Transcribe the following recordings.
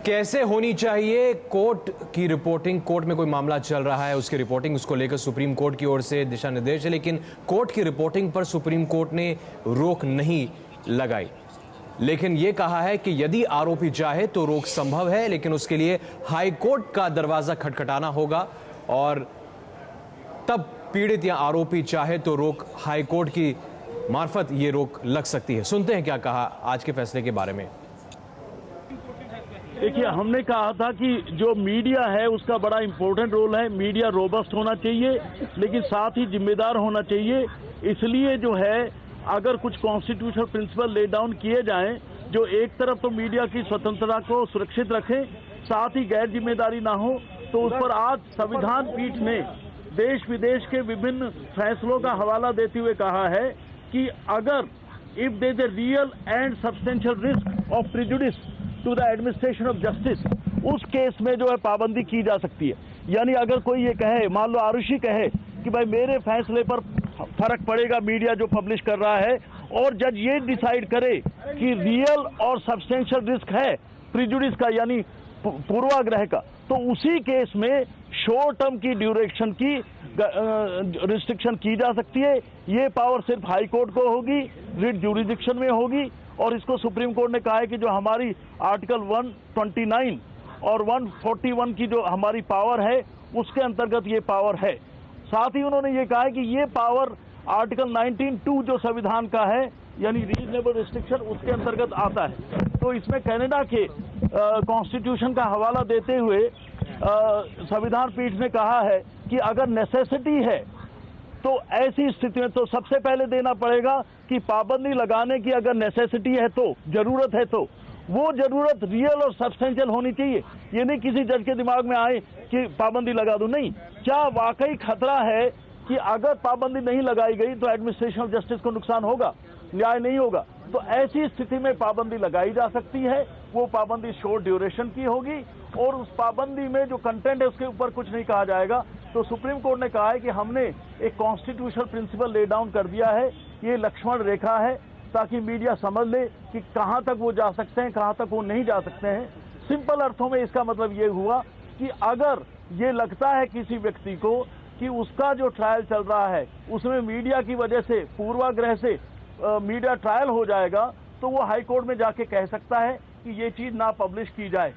कैसे होनी चाहिए कोर्ट की रिपोर्टिंग? कोर्ट में कोई मामला चल रहा है, उसकी रिपोर्टिंग, उसको लेकर सुप्रीम कोर्ट की ओर से दिशा निर्देश है, लेकिन कोर्ट की रिपोर्टिंग पर सुप्रीम कोर्ट ने रोक नहीं लगाई। लेकिन यह कहा है कि यदि आरोपी चाहे तो रोक संभव है, लेकिन उसके लिए हाई कोर्ट का दरवाजा खटखटाना होगा और तब पीड़ित या आरोपी चाहे तो रोक हाई कोर्ट की मार्फत ये रोक लग सकती है। सुनते हैं क्या कहा आज के फैसले के बारे में। देखिए, हमने कहा था कि जो मीडिया है उसका बड़ा इंपॉर्टेंट रोल है। मीडिया रोबस्ट होना चाहिए लेकिन साथ ही जिम्मेदार होना चाहिए। इसलिए जो है, अगर कुछ कॉन्स्टिट्यूशनल प्रिंसिपल ले डाउन किए जाएं जो एक तरफ तो मीडिया की स्वतंत्रता को सुरक्षित रखें, साथ ही गैर जिम्मेदारी ना हो, तो उस पर आज संविधान पीठ ने देश विदेश के विभिन्न फैसलों का हवाला देते हुए कहा है कि अगर if there is a real and substantial risk of prejudice to the administration of justice, उस केस में जो है पाबंदी की जा सकती है। यानी अगर कोई ये कहे, मान लो आरुषि कहे कि भाई मेरे फैसले पर फर्क पड़ेगा मीडिया जो पब्लिश कर रहा है, और जज ये डिसाइड करे कि रियल और सब्सटेंशियल रिस्क है प्रिजुडिस का यानी पूर्वाग्रह का, तो उसी केस में शॉर्ट टर्म की ड्यूरेशन की रिस्ट्रिक्शन की जा सकती है। ये पावर सिर्फ हाई कोर्ट को होगी, रिट ज्यूरिडिक्शन में होगी। और इसको सुप्रीम कोर्ट ने कहा है कि जो हमारी आर्टिकल 129 और 141 की जो हमारी पावर है उसके अंतर्गत ये पावर है। साथ ही उन्होंने ये कहा है कि ये पावर आर्टिकल 19(2) जो संविधान का है यानी रीजनेबल रिस्ट्रिक्शन, उसके अंतर्गत आता है। तो इसमें कनाडा के कॉन्स्टिट्यूशन का हवाला देते हुए संविधान पीठ ने कहा है कि अगर नेसेसिटी है तो ऐसी स्थिति में तो सबसे पहले देना पड़ेगा कि पाबंदी लगाने की अगर नेसेसिटी है तो, जरूरत है तो, वो जरूरत रियल और सब्सटेंशियल होनी चाहिए। ये नहीं किसी जज के दिमाग में आए कि पाबंदी लगा दूं। नहीं, क्या वाकई खतरा है कि अगर पाबंदी नहीं लगाई गई तो एडमिनिस्ट्रेशन ऑफ जस्टिस को नुकसान होगा, न्याय नहीं होगा, तो ऐसी स्थिति में पाबंदी लगाई जा सकती है। वो पाबंदी शॉर्ट ड्यूरेशन की होगी और उस पाबंदी में जो कंटेंट है उसके ऊपर कुछ नहीं कहा जाएगा। तो सुप्रीम कोर्ट ने कहा है कि हमने एक कॉन्स्टिट्यूशनल प्रिंसिपल ले डाउन कर दिया है, ये लक्ष्मण रेखा है, ताकि मीडिया समझ ले कि कहां तक वो जा सकते हैं, कहां तक वो नहीं जा सकते हैं। सिंपल अर्थों में इसका मतलब ये हुआ कि अगर ये लगता है किसी व्यक्ति को कि उसका जो ट्रायल चल रहा है उसमें मीडिया की वजह से, पूर्वाग्रह से मीडिया ट्रायल हो जाएगा, तो वो हाई कोर्ट में जाके कह सकता है कि ये चीज ना पब्लिश की जाए।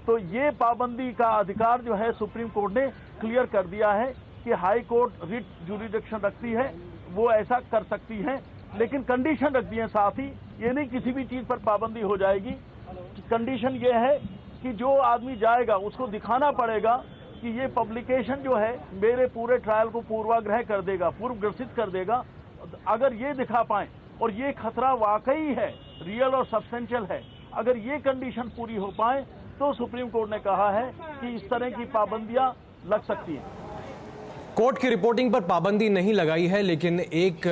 तो ये पाबंदी का अधिकार जो है सुप्रीम कोर्ट ने क्लियर कर दिया है कि हाई कोर्ट रिट ज्यूरिडिक्शन रखती है, वो ऐसा कर सकती है, लेकिन कंडीशन रख दी है। साथ ही ये नहीं किसी भी चीज पर पाबंदी हो जाएगी। कंडीशन ये है कि जो आदमी जाएगा उसको दिखाना पड़ेगा कि ये पब्लिकेशन जो है मेरे पूरे ट्रायल को पूर्वाग्रह कर देगा, पूर्वग्रसित कर देगा। अगर ये दिखा पाए और ये खतरा वाकई है, रियल और सब्सटेंशियल है, अगर ये कंडीशन पूरी हो पाए तो सुप्रीम कोर्ट ने कहा है कि इस तरह की पाबंदियां लग सकती हैं। कोर्ट की रिपोर्टिंग पर पाबंदी नहीं लगाई है, लेकिन एक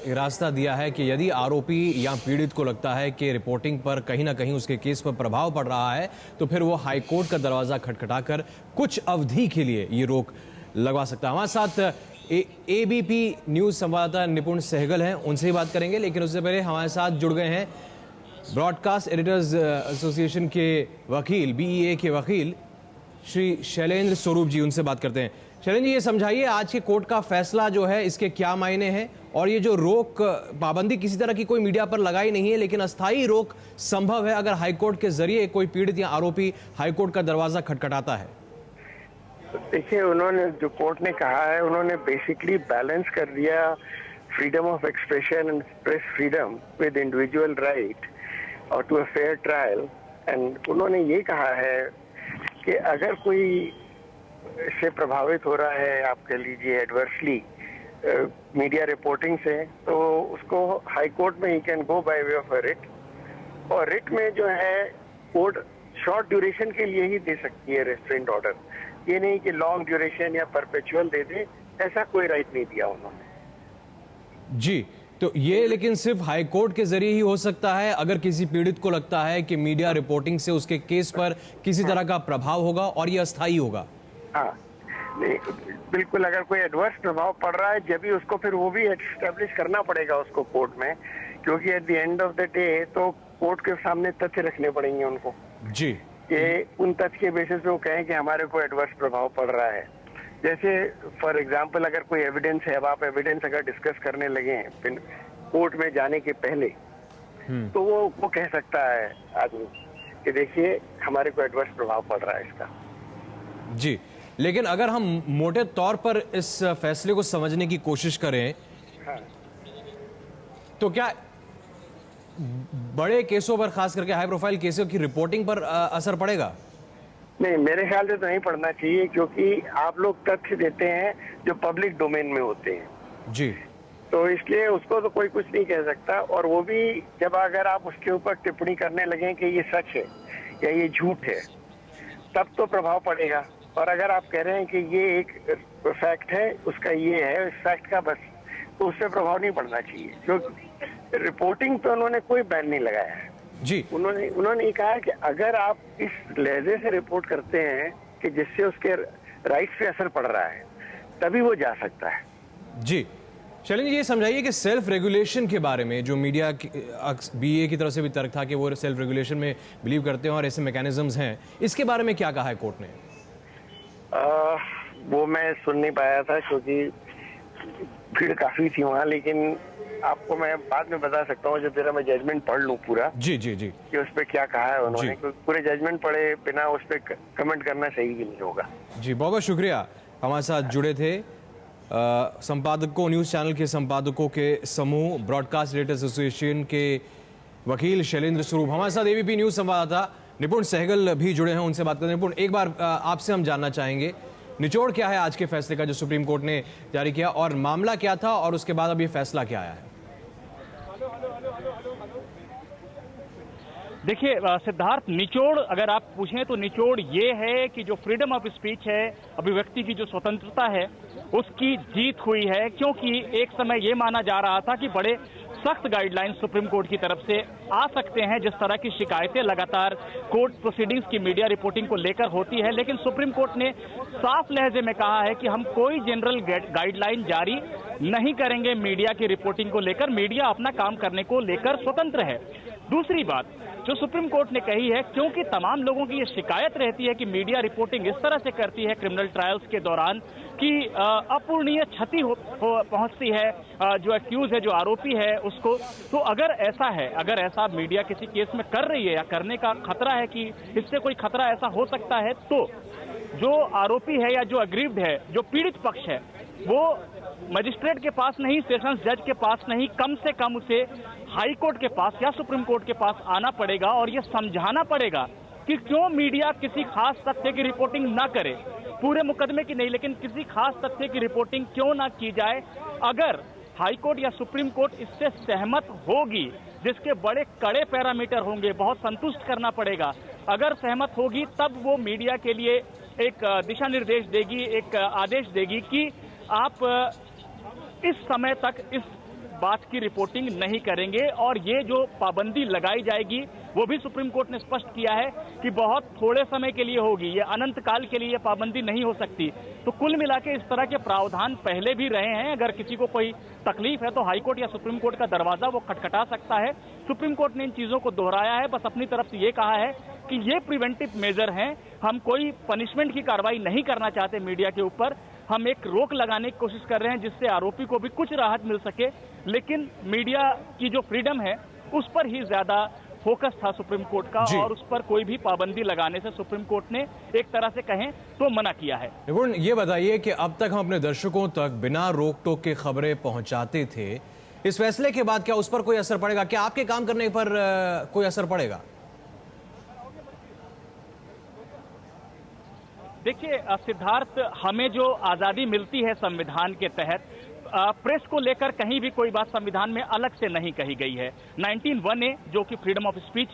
रास्ता दिया है कि यदि आरोपी या पीड़ित को लगता है कि रिपोर्टिंग पर कहीं ना कहीं उसके केस पर प्रभाव पड़ रहा है तो फिर वो हाई कोर्ट का दरवाजा खटखटाकर कुछ अवधि के लिए ये रोक लगवा सकता है। हमारे साथ एबीपी न्यूज संवाददाता निपुण सहगल हैं, उनसे ही बात करेंगे, लेकिन उससे पहले हमारे साथ जुड़ गए हैं ब्रॉडकास्ट एडिटर्स एसोसिएशन के वकील, बीईए के वकील श्री शैलेंद्र स्वरूप जी। उनसे बात करते हैं। शैलेंद्र जी, ये समझाइए आज के कोर्ट का फैसला जो है इसके क्या मायने हैं, और ये जो रोक, पाबंदी किसी तरह की कोई मीडिया पर लगाई नहीं है, लेकिन अस्थायी रोक संभव है अगर हाईकोर्ट के जरिए कोई पीड़ित या आरोपी हाईकोर्ट का दरवाजा खटखटाता है। देखिए, उन्होंने जो कोर्ट ने कहा है, उन्होंने बेसिकली बैलेंस कर दिया freedom of expression and press freedom with individual right और to a fair trial. And उन्होंने ये कहा है कि अगर कोई इससे प्रभावित हो रहा है, आप कह लीजिए एडवर्सली, मीडिया रिपोर्टिंग से, तो उसको हाई कोर्ट में he can go by way of a writ, और रिट में जो है कोर्ट शॉर्ट ड्यूरेशन के लिए ही दे सकती है रेस्ट्रेंट ऑर्डर। ये नहीं कि लॉन्ग ड्यूरेशन या परपेचुअल दे दे, ऐसा कोई राइट नहीं दिया उन्होंने। जी, तो ये लेकिन सिर्फ हाई कोर्ट के जरिए ही हो सकता है अगर किसी पीड़ित को लगता है कि मीडिया रिपोर्टिंग से उसके केस पर किसी तरह का प्रभाव होगा और ये अस्थायी होगा। हाँ, बिल्कुल, अगर कोई एडवर्स प्रभाव पड़ रहा है जब भी उसको फिर वो भी एस्टेब्लिश करना पड़ेगा उसको कोर्ट में, क्योंकि at the end of the day तो कोर्ट के सामने तथ्य रखने पड़ेंगे उनको। जी, कि उन तथ्य के बेसिस पे वो कहें कि हमारे को एडवर्स प्रभाव पड़ रहा है। जैसे फॉर एग्जांपल अगर कोई एविडेंस है, अब आप एविडेंस अगर डिस्कस करने लगे हैं कोर्ट में जाने के पहले, तो वो कह सकता है आदमी कि देखिए हमारे को एडवर्स प्रभाव पड़ रहा है इसका। जी, लेकिन अगर हम मोटे तौर पर इस फैसले को समझने की कोशिश करें, हाँ। तो क्या बड़े केसों पर, खास करके हाई प्रोफाइल केसों की रिपोर्टिंग पर असर पड़ेगा? नहीं, मेरे ख्याल से तो नहीं पड़ना चाहिए, क्योंकि आप लोग तथ्य देते हैं जो पब्लिक डोमेन में होते हैं जी, तो इसलिए उसको तो कोई कुछ नहीं कह सकता। और वो भी जब अगर आप उसके ऊपर टिप्पणी करने लगे कि ये सच है या ये झूठ है, तब तो प्रभाव पड़ेगा। और अगर आप कह रहे हैं कि ये एक फैक्ट है, उसका ये है, इस फैक्ट का बस, तो उससे प्रभाव नहीं पड़ना चाहिए, क्योंकि रिपोर्टिंग पे उन्होंने कोई बैन नहीं लगाया है। जी, उन्होंने ये कहा कि अगर आप इस लहजे से रिपोर्ट करते हैं कि जिससे उसके राइट्स पे असर पड़ रहा है, तभी वो जा सकता है। जी, चलिए ये समझाइए कि सेल्फ रेगुलेशन के बारे में, जो मीडिया बीए की तरफ से भी तर्क था कि वो सेल्फ रेगुलेशन में बिलीव करते हैं और ऐसे मैकेनिज्म्स हैं, इसके बारे में क्या कहा है कोर्ट ने? वो मैं सुन नहीं पाया था क्योंकि भीड़ काफी थी वहाँ, लेकिन आपको मैं बाद में बता सकता हूँ जब जरा मैं जजमेंट पढ़ लूँ पूरा। जी जी जी, कि उस पर क्या कहा है उन्होंने, क्योंकि पूरे जजमेंट पढ़े बिना उस पर कमेंट करना सही भी नहीं होगा। जी, बहुत बहुत शुक्रिया, हमारे साथ जुड़े थे संपादकों, न्यूज चैनल के संपादकों के समूह ब्रॉडकास्ट एडिटर्स एसोसिएशन के वकील शैलेंद्र स्वरूप। हमारे साथ एबीपी न्यूज संवाददाता निपुण सहगल भी जुड़े हैं, उनसे बात करते हैं। निपुण, एक बार आपसे हम जानना चाहेंगे, निचोड़ क्या है आज के फैसले का जो सुप्रीम कोर्ट ने जारी किया, और मामला क्या था और उसके बाद अब ये फैसला क्या आया है? देखिए सिद्धार्थ, निचोड़ अगर आप पूछें तो निचोड़ ये है कि जो फ्रीडम ऑफ स्पीच है, अभिव्यक्ति की जो स्वतंत्रता है, उसकी जीत हुई है। क्योंकि एक समय ये माना जा रहा था कि बड़े सख्त गाइडलाइंस सुप्रीम कोर्ट की तरफ से आ सकते हैं, जिस तरह की शिकायतें लगातार कोर्ट प्रोसीडिंग्स की मीडिया रिपोर्टिंग को लेकर होती है। लेकिन सुप्रीम कोर्ट ने साफ लहजे में कहा है कि हम कोई जनरल गाइडलाइन जारी नहीं करेंगे मीडिया की रिपोर्टिंग को लेकर। मीडिया अपना काम करने को लेकर स्वतंत्र है। दूसरी बात जो सुप्रीम कोर्ट ने कही है, क्योंकि तमाम लोगों की ये शिकायत रहती है कि मीडिया रिपोर्टिंग इस तरह से करती है क्रिमिनल ट्रायल्स के दौरान कि अपूरणीय क्षति पहुंचती है जो एक्यूज है, जो आरोपी है उसको। तो अगर ऐसा है, अगर ऐसा मीडिया किसी केस में कर रही है या करने का खतरा है कि इससे कोई खतरा ऐसा हो सकता है, तो जो आरोपी है या जो अग्रीव्ड है, जो पीड़ित पक्ष है, वो मजिस्ट्रेट के पास नहीं, सेशंस जज के पास नहीं, कम से कम उसे हाई कोर्ट के पास या सुप्रीम कोर्ट के पास आना पड़ेगा और ये समझाना पड़ेगा कि क्यों मीडिया किसी खास तथ्य की रिपोर्टिंग ना करे, पूरे मुकदमे की नहीं, लेकिन किसी खास तथ्य की रिपोर्टिंग क्यों ना की जाए। अगर हाई कोर्ट या सुप्रीम कोर्ट इससे सहमत होगी, जिसके बड़े कड़े पैरामीटर होंगे, बहुत संतुष्ट करना पड़ेगा, अगर सहमत होगी तब वो मीडिया के लिए एक दिशा निर्देश देगी, एक आदेश देगी कि आप इस समय तक इस बात की रिपोर्टिंग नहीं करेंगे। और ये जो पाबंदी लगाई जाएगी वो भी सुप्रीम कोर्ट ने स्पष्ट किया है कि बहुत थोड़े समय के लिए होगी, ये अनंत काल के लिए ये पाबंदी नहीं हो सकती। तो कुल मिला के इस तरह के प्रावधान पहले भी रहे हैं। अगर किसी को कोई तकलीफ है तो हाई कोर्ट या सुप्रीम कोर्ट का दरवाजा वो खटखटा सकता है। सुप्रीम कोर्ट ने इन चीजों को दोहराया है, बस अपनी तरफ से ये कहा है कि ये प्रिवेंटिव मेजर हैं, हम कोई पनिशमेंट की कार्रवाई नहीं करना चाहते मीडिया के ऊपर, हम एक रोक लगाने की कोशिश कर रहे हैं जिससे आरोपी को भी कुछ राहत मिल सके। लेकिन मीडिया की जो फ्रीडम है उस पर ही ज्यादा फोकस था सुप्रीम कोर्ट का, और उस पर कोई भी पाबंदी लगाने से सुप्रीम कोर्ट ने एक तरह से कहें तो मना किया है। निपुण, ये बताइए कि अब तक हम अपने दर्शकों तक बिना रोक टोक के खबरें पहुंचाते थे, इस फैसले के बाद क्या उस पर कोई असर पड़ेगा? क्या आपके काम करने पर कोई असर पड़ेगा? देखिए सिद्धार्थ, हमें जो आजादी मिलती है संविधान के तहत, प्रेस को लेकर कहीं भी कोई बात संविधान में अलग से नहीं कही गई है। 19(1)(a) जो कि फ्रीडम ऑफ स्पीच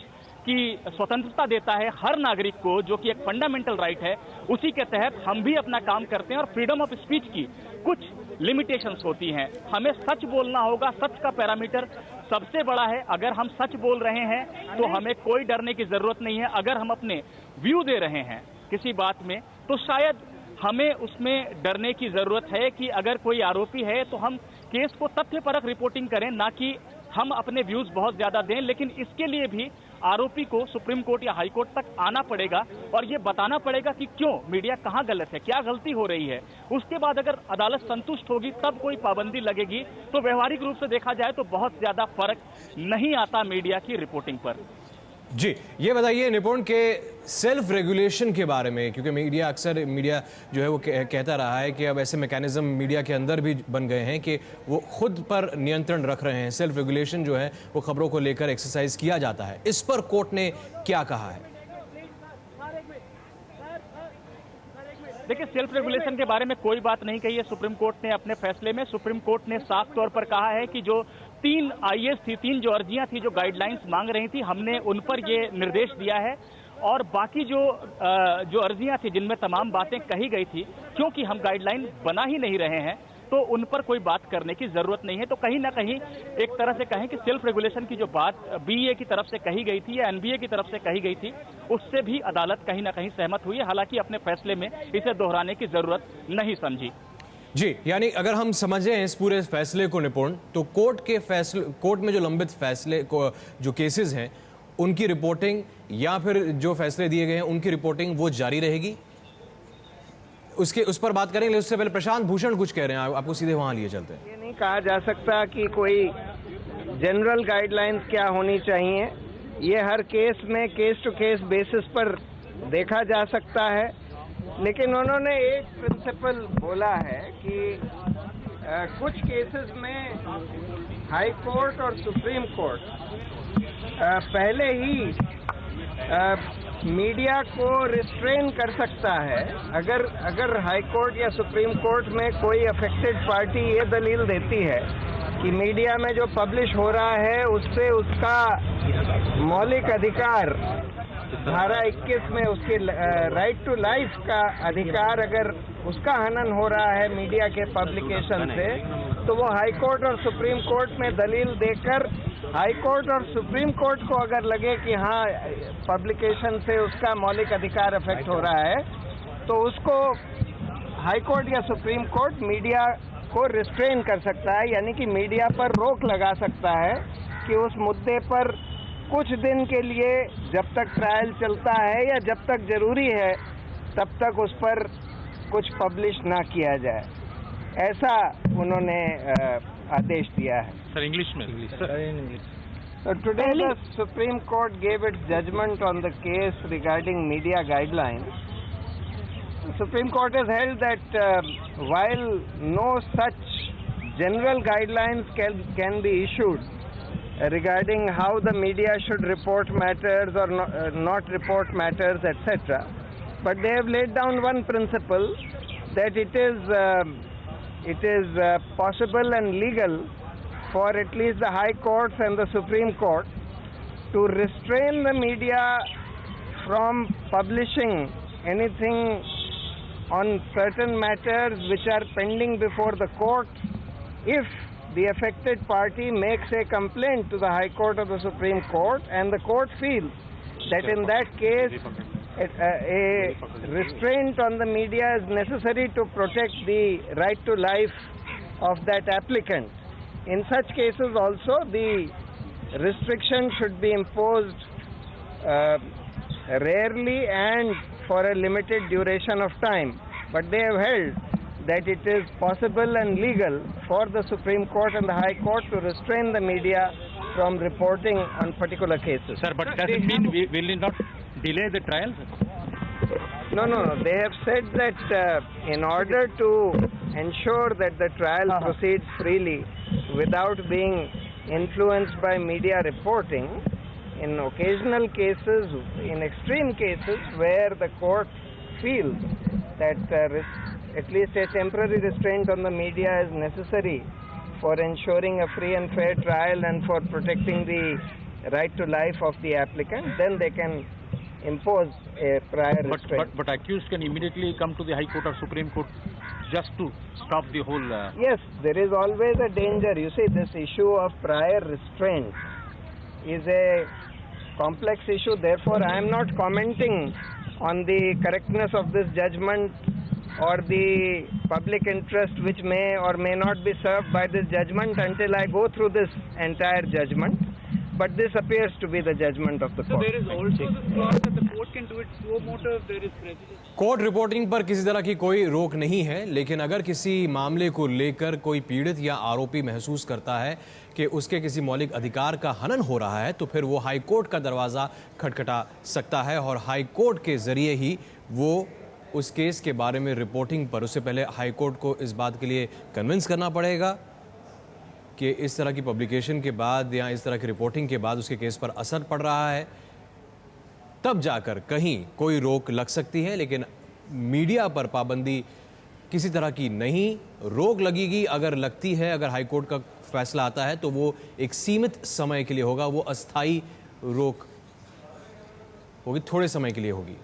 की स्वतंत्रता देता है हर नागरिक को, जो कि एक फंडामेंटल राइट है, उसी के तहत हम भी अपना काम करते हैं। और फ्रीडम ऑफ स्पीच की कुछ लिमिटेशंस होती हैं। हमें सच बोलना होगा, सच का पैरामीटर सबसे बड़ा है। अगर हम सच बोल रहे हैं तो हमें कोई डरने की जरूरत नहीं है। अगर हम अपने व्यू दे रहे हैं किसी बात में तो शायद हमें उसमें डरने की जरूरत है कि अगर कोई आरोपी है तो हम केस को तथ्यपरक रिपोर्टिंग करें, ना कि हम अपने व्यूज बहुत ज्यादा दें। लेकिन इसके लिए भी आरोपी को सुप्रीम कोर्ट या हाई कोर्ट तक आना पड़ेगा और ये बताना पड़ेगा कि क्यों मीडिया कहाँ गलत है, क्या गलती हो रही है। उसके बाद अगर अदालत संतुष्ट होगी तब कोई पाबंदी लगेगी। तो व्यवहारिक रूप से देखा जाए तो बहुत ज्यादा फर्क नहीं आता मीडिया की रिपोर्टिंग पर। जी, ये बताइए निपुण के सेल्फ रेगुलेशन के बारे में, क्योंकि मीडिया जो है वो कहता रहा है कि अब ऐसे मैकेनिज्म मीडिया के अंदर भी बन गए हैं कि वो खुद पर नियंत्रण रख रहे हैं। सेल्फ रेगुलेशन जो है वो खबरों को लेकर एक्सरसाइज किया जाता है। इस पर कोर्ट ने क्या कहा है? देखिए, सेल्फ रेगुलेशन के बारे में कोई बात नहीं कही है सुप्रीम कोर्ट ने अपने फैसले में। सुप्रीम कोर्ट ने साफ तौर पर कहा है कि जो 3 आईएएस थी, 3 जो अर्जियां थी जो गाइडलाइंस मांग रही थी, हमने उन पर ये निर्देश दिया है। और बाकी जो अर्जियां थी जिनमें तमाम बातें कही गई थी, क्योंकि हम गाइडलाइन बना ही नहीं रहे हैं तो उन पर कोई बात करने की जरूरत नहीं है। तो कहीं ना कहीं एक तरह से कहें कि सेल्फ रेगुलेशन की जो बात बीए की तरफ से कही गई थी या एनबीए की तरफ से कही गई थी, उससे भी अदालत कहीं ना कहीं सहमत हुई है। हालांकि अपने फैसले में इसे दोहराने की जरूरत नहीं समझी। जी, यानी अगर हम समझें इस पूरे फैसले को निपुण, तो कोर्ट में जो लंबित फैसले को जो केसेस हैं उनकी रिपोर्टिंग या फिर जो फैसले दिए गए हैं उनकी रिपोर्टिंग वो जारी रहेगी। उस पर बात करेंगे। उससे पहले प्रशांत भूषण कुछ कह रहे हैं, आपको सीधे वहां लिए चलते हैं। ये नहीं कहा जा सकता कि कोई जनरल गाइडलाइंस क्या होनी चाहिए। ये हर केस में केस टू केस बेसिस पर देखा जा सकता है। लेकिन उन्होंने एक प्रिंसिपल बोला है कि कुछ केसेस में हाई कोर्ट और सुप्रीम कोर्ट पहले ही मीडिया को रिस्ट्रेन कर सकता है। अगर हाई कोर्ट या सुप्रीम कोर्ट में कोई अफेक्टेड पार्टी ये दलील देती है कि मीडिया में जो पब्लिश हो रहा है उससे उसका मौलिक अधिकार, धारा 21 में उसके राइट टू लाइफ का अधिकार, अगर उसका हनन हो रहा है मीडिया के पब्लिकेशन से, तो वो हाई कोर्ट और सुप्रीम कोर्ट में दलील देकर हाई कोर्ट और सुप्रीम कोर्ट को अगर लगे कि हाँ पब्लिकेशन से उसका मौलिक अधिकार अफेक्ट हो रहा है, तो उसको हाई कोर्ट या सुप्रीम कोर्ट मीडिया को रिस्ट्रेन कर सकता है, यानी कि मीडिया पर रोक लगा सकता है कि उस मुद्दे पर कुछ दिन के लिए जब तक ट्रायल चलता है या जब तक जरूरी है तब तक उस पर कुछ पब्लिश ना किया जाए। ऐसा उन्होंने आदेश दिया है। सर इंग्लिश में। So today the Supreme Court gave its judgment on the case regarding media guidelines. The Supreme Court has held that while no such general guidelines can be issued regarding how the media should report matters or not report matters, etc., but they have laid down one principle, that it is possible and legal for at least the high courts and the Supreme Court to restrain the media from publishing anything on certain matters which are pending before the court if the affected party makes a complaint to the High Court or the Supreme Court and the court feels that in that case a restraint on the media is necessary to protect the right to life of that applicant. In such cases also the restriction should be imposed rarely and for a limited duration of time. But they have held that it is possible and legal for the Supreme Court and the High Court to restrain the media from reporting on particular cases. Sir, but does it mean we will not delay the trial? No. They have said that in order to ensure that the trial proceeds freely without being influenced by media reporting, in occasional cases, in extreme cases where the court feels that at least a temporary restraint on the media is necessary for ensuring a free and fair trial and for protecting the right to life of the applicant, then they can impose a prior restraint. But accused can immediately come to the High Court or Supreme Court just to stop the whole... Yes, there is always a danger. You see, this issue of prior restraint is a complex issue. Therefore, I am not commenting on the correctness of this judgment or the public interest which may or may not be served by this judgment until I go through this entire judgment. but this appears to be the judgment of the So court. there is also this clause that the court can do it suo motu if there is prejudice. Court reporting पर किसी तरह की कोई रोक नहीं है, लेकिन अगर किसी मामले को लेकर कोई पीड़ित या आरोपी महसूस करता है कि उसके किसी मौलिक अधिकार का हनन हो रहा है तो फिर वो हाई कोर्ट का दरवाज़ा खटखटा सकता है और हाई कोर्ट के ज़रिए ही वो उस केस के बारे में रिपोर्टिंग पर, उससे पहले हाई कोर्ट को इस बात के लिए कन्विंस करना पड़ेगा कि इस तरह की पब्लिकेशन के बाद या इस तरह की रिपोर्टिंग के बाद उसके केस पर असर पड़ रहा है, तब जाकर कहीं कोई रोक लग सकती है। लेकिन मीडिया पर पाबंदी किसी तरह की नहीं, रोक लगेगी अगर लगती है, अगर हाईकोर्ट का फैसला आता है तो वो एक सीमित समय के लिए होगा, वो अस्थाई रोक होगी, थोड़े समय के लिए होगी।